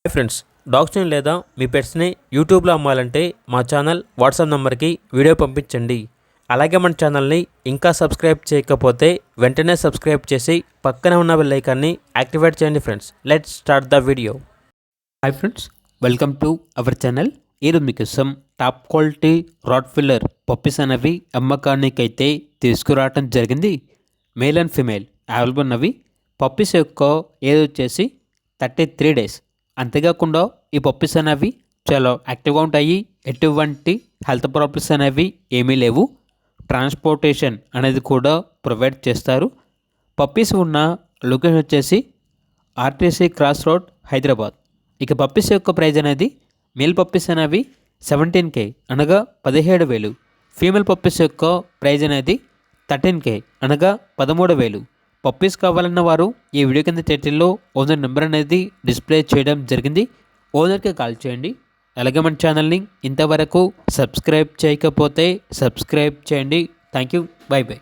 Hi friends, డాగ్స్ని లేదా మీ పెట్స్ని యూట్యూబ్లో అమ్మాలంటే మా ఛానల్ వాట్సాప్ నెంబర్కి వీడియో పంపించండి. అలాగే మన ఛానల్ని ఇంకా సబ్స్క్రైబ్ చేయకపోతే వెంటనే సబ్స్క్రైబ్ చేసి పక్కనే ఉన్న బెల్ ఐకాన్ని యాక్టివేట్ చేయండి. Friends, let's start the video. Hi friends, welcome to our channel. ఈరోజు మీకోసం టాప్ క్వాలిటీ రాట్వీలర్ పప్పీస్ అనేవి అమ్మకానికి అయితే తీసుకురావడం జరిగింది. మేల్ అండ్ ఫిమేల్ అవైలబుల్ ఉన్నవి. పప్పీస్ యొక్క ఏజ్ వచ్చేసి 33 days. అంతేకాకుండా ఈ పప్పీస్ అనేవి చాలా యాక్టివ్గా ఉంటాయి. ఎటువంటి హెల్త్ ప్రాబ్లమ్స్ అనేవి ఏమీ లేవు. ట్రాన్స్పోర్టేషన్ అనేది కూడా ప్రొవైడ్ చేస్తారు. పప్పీస్ ఉన్న లొకేషన్ వచ్చేసి ఆర్టీసీ క్రాస్ రోడ్, హైదరాబాద్. ఇక పప్పీస్ యొక్క ప్రైజ్ అనేది మేల్ పప్పీస్ అనేవి 17K అనగా 17,000. ఫీమేల్ పప్పీస్ యొక్క ప్రైజ్ అనేది 13K అనగా 13,000. పప్పీస్ కావాలన్న వారు ఈ వీడియో కింద టైటిల్లో ఓనర్ నెంబర్ అనేది డిస్ప్లే చేయడం జరిగింది. ఓనర్కి కాల్ చేయండి. అలాగే మన ఛానల్ని ఇంతవరకు సబ్స్క్రైబ్ చేయకపోతే సబ్స్క్రైబ్ చేయండి. Thank you. By by.